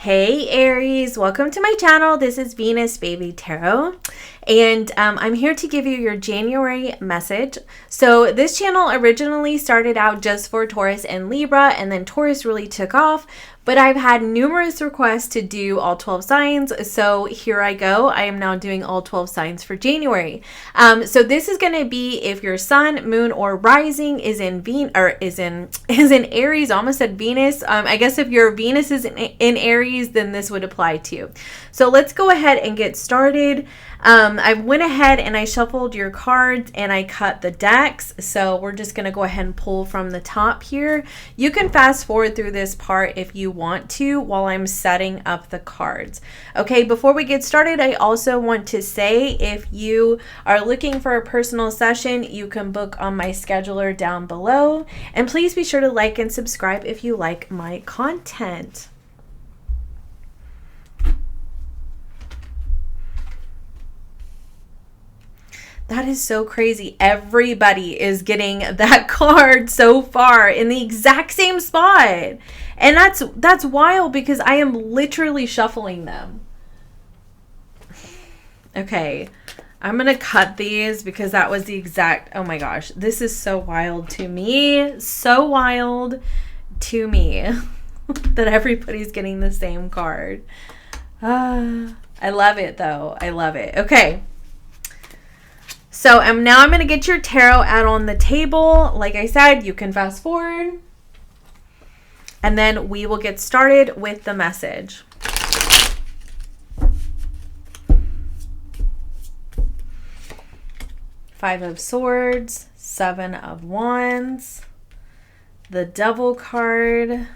Hey Aries, welcome to my channel. This is Venus Baby Tarot, and I'm here to give you your January message. So this channel originally started out just for Taurus and Libra, and then Taurus really took off, but I've had numerous requests to do all 12 signs, so here I go. I am now doing all 12 signs for January. So this is going to be if your sun, moon, or rising is in Aries. Almost said Venus. I guess if your Venus is in Aries, then this would apply to you. So let's go ahead and get started. I went ahead and I shuffled your cards and I cut the decks. So we're just going to go ahead and pull from the top here. You can fast forward through this part if you want to while I'm setting up the cards. Okay, before we get started, I also want to say if you are looking for a personal session, you can book on my scheduler down below. And please be sure to like and subscribe if you like my content. That is so crazy. Everybody is getting that card so far in the exact same spot. And that's wild because I am literally shuffling them. Okay. I'm going to cut these because that was the exact, oh my gosh. This is so wild to me. So wild to me that everybody's getting the same card. I love it though. I love it. Okay. So now I'm going to get your tarot out on the table. Like I said, you can fast forward. And then we will get started with the message. Five of Swords, Seven of Wands, the Devil card,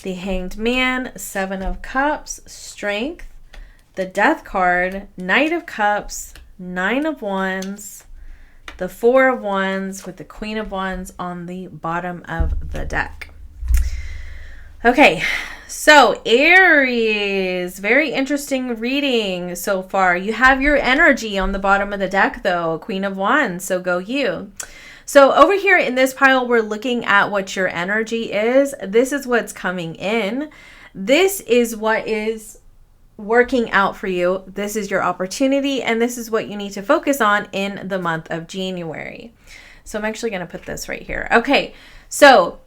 the Hanged Man, Seven of Cups, Strength, the Death card, Knight of Cups, Nine of Wands, the Four of Wands with the Queen of Wands on the bottom of the deck. Okay, so Aries, very interesting reading so far. You have your energy on the bottom of the deck though, Queen of Wands, so go you. So over here in this pile, we're looking at what your energy is. This is what's coming in. This is what is working out for you. This is your opportunity, and this is what you need to focus on in the month of January. So I'm actually going to put this right here. Okay, so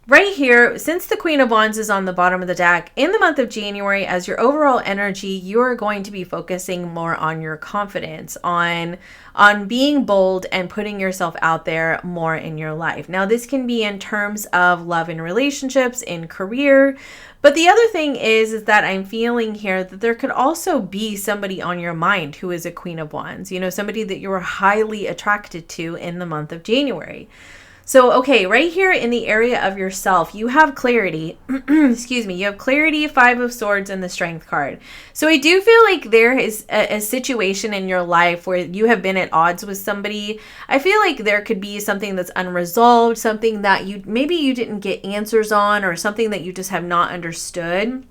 right here, since the Queen of Wands is on the bottom of the deck, in the month of January, as your overall energy, you're going to be focusing more on your confidence, on being bold and putting yourself out there more in your life. Now, this can be in terms of love and relationships, in career, but the other thing is that I'm feeling here that there could also be somebody on your mind who is a Queen of Wands, you know, somebody that you're highly attracted to in the month of January. So, okay, right here in the area of yourself, you have clarity. Excuse me. You have clarity, Five of Swords, and the Strength card. So I do feel like there is a situation in your life where you have been at odds with somebody. I feel like there could be something that's unresolved, something that maybe you didn't get answers on, or something that you just have not understood.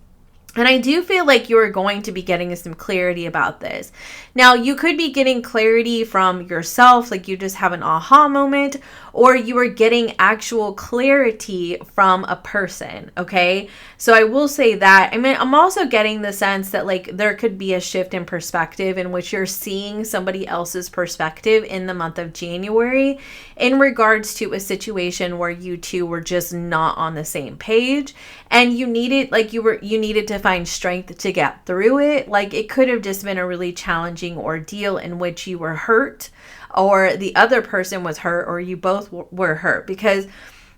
And I do feel like you are going to be getting some clarity about this. Now, you could be getting clarity from yourself, like you just have an aha moment, or you are getting actual clarity from a person, okay? So I will say that. I mean, I'm also getting the sense that like there could be a shift in perspective in which you're seeing somebody else's perspective in the month of January in regards to a situation where you two were just not on the same page, and you needed to find strength to get through it. Like it could have just been a really challenging ordeal in which you were hurt, or the other person was hurt, or you both were hurt, because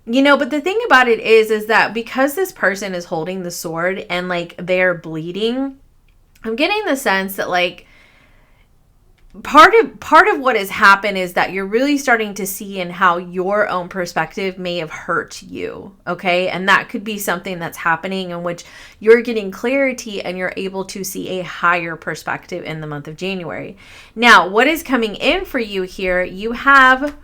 but the thing about it is that because this person is holding the sword and like they're bleeding, I'm getting the sense that like part of what has happened is that you're really starting to see in how your own perspective may have hurt you, okay? And that could be something that's happening in which you're getting clarity and you're able to see a higher perspective in the month of January. Now, what is coming in for you here? You have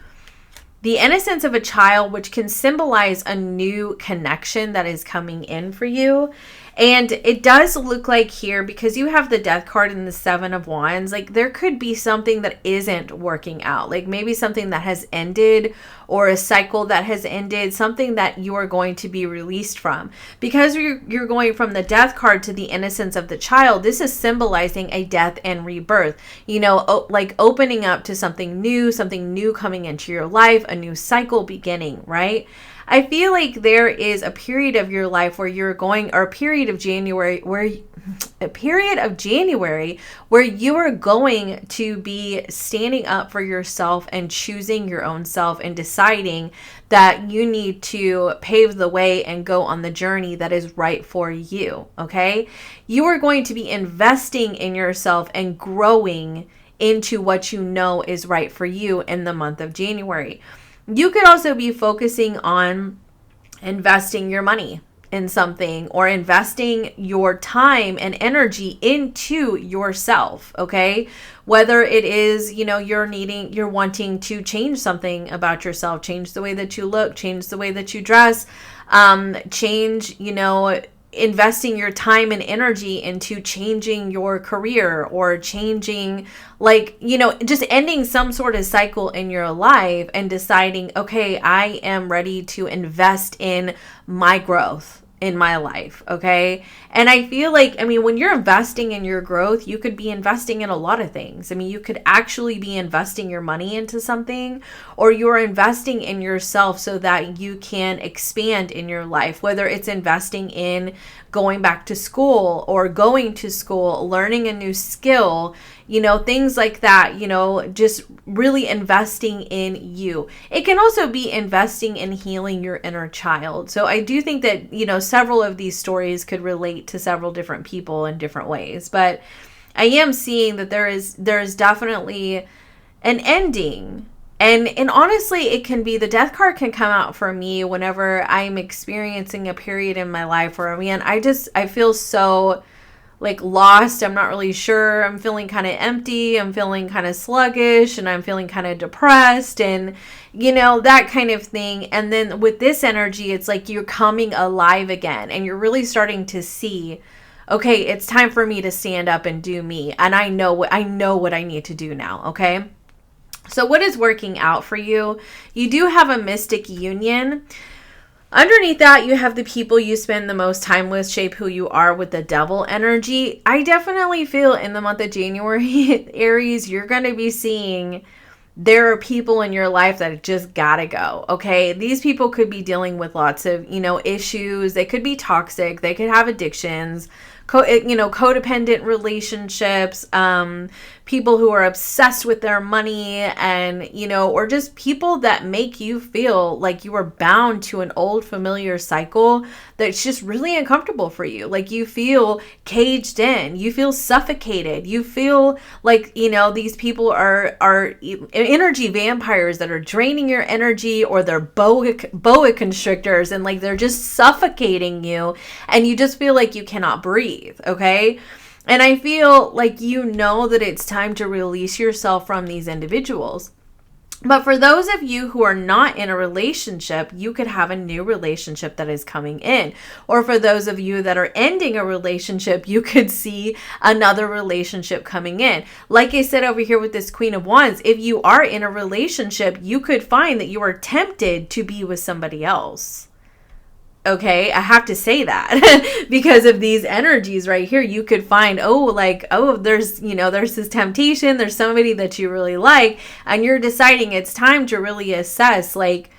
the innocence of a child, which can symbolize a new connection that is coming in for you. And it does look like here, because you have the Death card and the Seven of Wands, like there could be something that isn't working out. Like maybe something that has ended, or a cycle that has ended, something that you are going to be released from. Because you're going from the Death card to the innocence of the child, this is symbolizing a death and rebirth. You know, like opening up to something new coming into your life, a new cycle beginning, right? I feel like there is a period of your life where you're going, or a period of January where you are going to be standing up for yourself and choosing your own self and deciding that you need to pave the way and go on the journey that is right for you, okay? You are going to be investing in yourself and growing into what you know is right for you in the month of January. You could also be focusing on investing your money in something, or investing your time and energy into yourself, okay? Whether it is, you know, you're wanting to change something about yourself, change the way that you look, change the way that you dress, change, you know, investing your time and energy into changing your career, or changing, like, you know, just ending some sort of cycle in your life and deciding, okay, I am ready to invest in my growth in my life, okay? And I feel like, I mean, when you're investing in your growth, you could be investing in a lot of things. I mean, you could actually be investing your money into something, or you're investing in yourself so that you can expand in your life, whether it's investing in going back to school, or going to school, learning a new skill, you know, things like that, you know, just really investing in you. It can also be investing in healing your inner child. So I do think that, you know, several of these stories could relate to several different people in different ways, but I am seeing that there is definitely an ending. And honestly, it can be, the Death card can come out for me whenever I'm experiencing a period in my life where, man, I feel so like lost. I'm not really sure. I'm feeling kind of empty. I'm feeling kind of sluggish, and I'm feeling kind of depressed, and, you know, that kind of thing. And then with this energy, it's like you're coming alive again, and you're really starting to see, okay, it's time for me to stand up and do me. And I know what I need to do now. Okay. So what is working out for you? You do have a mystic union. Underneath that, you have the people you spend the most time with shape who you are, with the Devil energy. I definitely feel in the month of January, Aries, you're going to be seeing there are people in your life that just gotta go, okay? These people could be dealing with lots of, you know, issues. They could be toxic. They could have addictions, codependent relationships, people who are obsessed with their money, and, you know, or just people that make you feel like you are bound to an old familiar cycle that's just really uncomfortable for you. Like you feel caged in, you feel suffocated, you feel like, you know, these people are energy vampires that are draining your energy, or they're boa constrictors, and like they're just suffocating you, and you just feel like you cannot breathe, okay? And I feel like you know that it's time to release yourself from these individuals. But for those of you who are not in a relationship, you could have a new relationship that is coming in. Or for those of you that are ending a relationship, you could see another relationship coming in. Like I said over here with this Queen of Wands, if you are in a relationship, you could find that you are tempted to be with somebody else. Okay, I have to say that because of these energies right here. You could find, there's this temptation, there's somebody that you really like, and you're deciding it's time to really assess, like,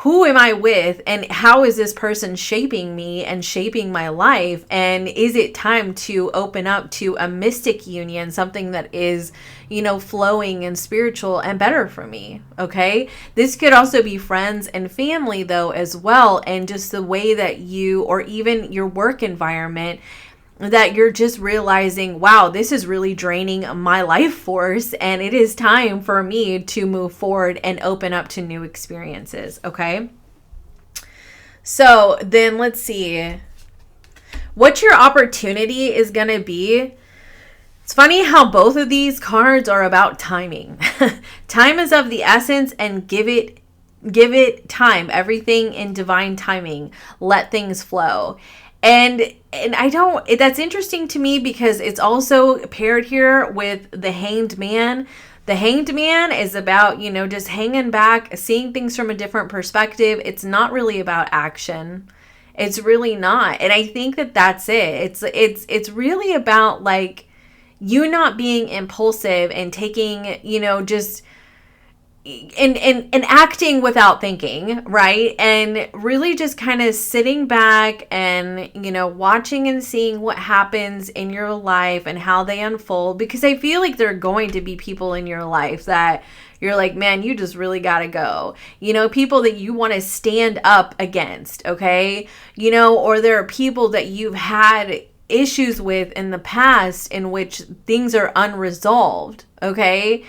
who am I with, and how is this person shaping me and shaping my life? And is it time to open up to a mystic union, something that is, you know, flowing and spiritual and better for me? Okay. This could also be friends and family though, as well. And just the way that you, or even your work environment, that you're just realizing, wow, this is really draining my life force, and it is time for me to move forward and open up to new experiences, okay? So then let's see what your opportunity is going to be. It's funny how both of these cards are about timing. Time is of the essence, and give it time, everything in divine timing. Let things flow. And I don't, that's interesting to me because it's also paired here with the Hanged Man. The Hanged Man is about, you know, just hanging back, seeing things from a different perspective. It's not really about action. It's really not. And I think that that's it. It's really about like you not being impulsive and taking, you know, just and acting without thinking, right? And really just kind of sitting back and, you know, watching and seeing what happens in your life and how they unfold. Because I feel like there are going to be people in your life that you're like, man, you just really got to go. You know, people that you want to stand up against, okay? You know, or there are people that you've had issues with in the past in which things are unresolved, okay?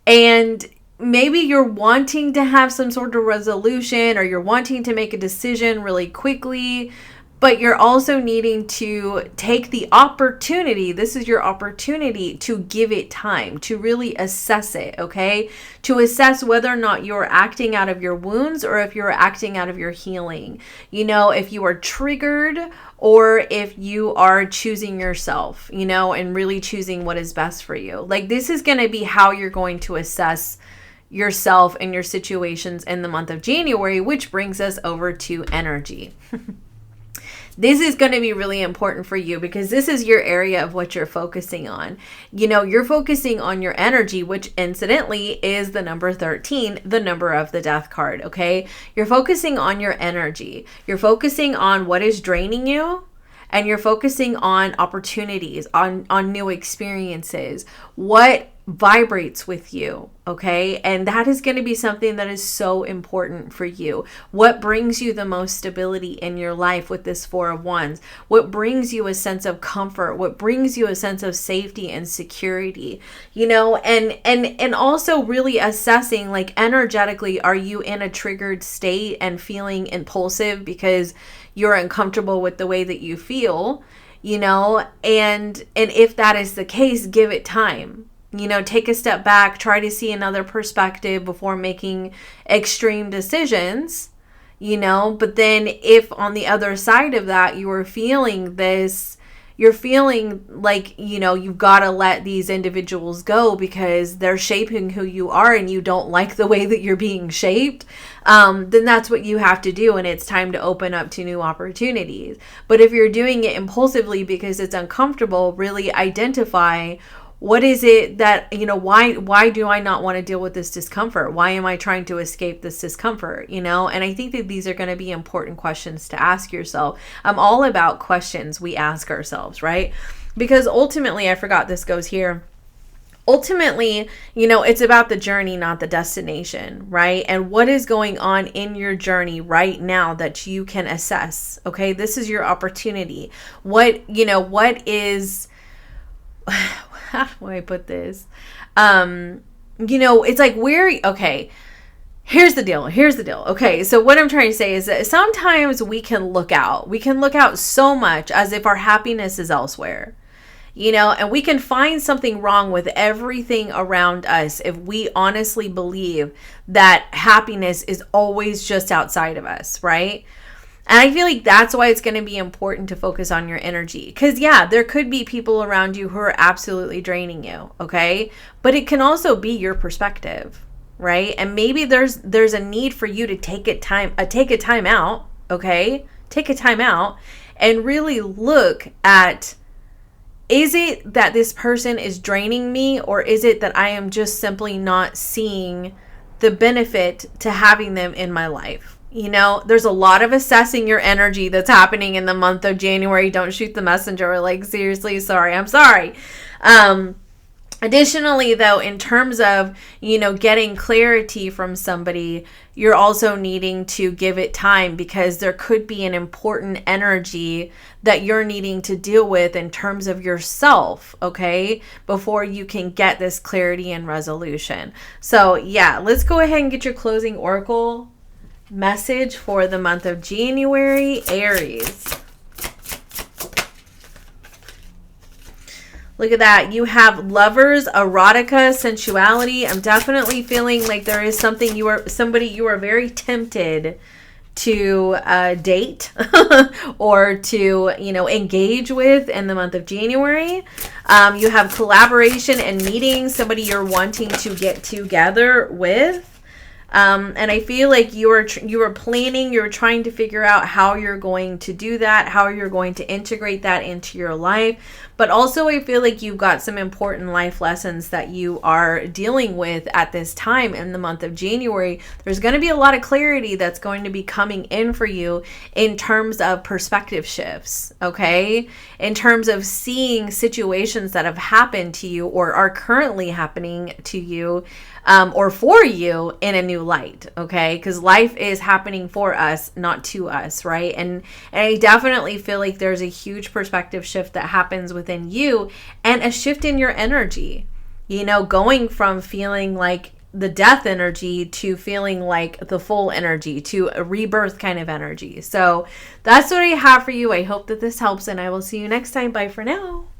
And maybe you're wanting to have some sort of resolution or you're wanting to make a decision really quickly, but you're also needing to take the opportunity. This is your opportunity to give it time, to really assess it, okay? To assess whether or not you're acting out of your wounds or if you're acting out of your healing. You know, if you are triggered or if you are choosing yourself, you know, and really choosing what is best for you. Like, this is going to be how you're going to assess yourself and your situations in the month of January, which brings us over to energy. This is going to be really important for you because this is your area of what you're focusing on. You know, you're focusing on your energy, which incidentally is the number 13, the number of the death card, okay? You're focusing on your energy. You're focusing on what is draining you. And you're focusing on opportunities, on new experiences, what vibrates with you, okay? And that is going to be something that is so important for you. What brings you the most stability in your life with this Four of Wands? What brings you a sense of comfort? What brings you a sense of safety and security? You know, and also really assessing, like, energetically, are you in a triggered state and feeling impulsive because you're uncomfortable with the way that you feel, you know? And if that is the case, give it time. You know, take a step back, try to see another perspective before making extreme decisions, you know. But then if on the other side of that, you are feeling this, you're feeling like, you know, you've got to let these individuals go because they're shaping who you are and you don't like the way that you're being shaped, then that's what you have to do. And it's time to open up to new opportunities. But if you're doing it impulsively because it's uncomfortable, really identify, what is it that, you know, why do I not want to deal with this discomfort? Why am I trying to escape this discomfort, you know? And I think that these are going to be important questions to ask yourself. I'm all about questions we ask ourselves, right? Because ultimately, I forgot this goes here. Ultimately, you know, it's about the journey, not the destination, right? And what is going on in your journey right now that you can assess, okay? This is your opportunity. What is... How do I put this? You know, it's like okay, here's the deal. Okay, so what I'm trying to say is that sometimes we can look out. We can look out so much as if our happiness is elsewhere, you know, and we can find something wrong with everything around us if we honestly believe that happiness is always just outside of us, right? And I feel like that's why it's going to be important to focus on your energy. Because, yeah, there could be people around you who are absolutely draining you, okay? But it can also be your perspective, right? And maybe there's a need for you to take a time out, okay? Take a time out and really look at, is it that this person is draining me, or is it that I am just simply not seeing the benefit to having them in my life? You know, there's a lot of assessing your energy that's happening in the month of January. Don't shoot the messenger. Like, seriously, sorry. I'm sorry. Additionally, though, in terms of, you know, getting clarity from somebody, you're also needing to give it time because there could be an important energy that you're needing to deal with in terms of yourself, okay, before you can get this clarity and resolution. So, yeah, let's go ahead and get your closing oracle message for the month of January, Aries. Look at that. You have lovers, erotica, sensuality. I'm definitely feeling like there is somebody you are very tempted to date or to, you know, engage with in the month of January. You have collaboration and meetings, somebody you're wanting to get together with. And I feel like you were planning, you're trying to figure out how you're going to do that, how you're going to integrate that into your life. But also I feel like you've got some important life lessons that you are dealing with at this time in the month of January. There's going to be a lot of clarity that's going to be coming in for you in terms of perspective shifts, okay? In terms of seeing situations that have happened to you or are currently happening to you, or for you in a new light, okay? Because life is happening for us, not to us, right? And I definitely feel like there's a huge perspective shift that happens within you and a shift in your energy, you know, going from feeling like the death energy to feeling like the full energy, to a rebirth kind of energy. So that's what I have for you. I hope that this helps, and I will see you next time. Bye for now.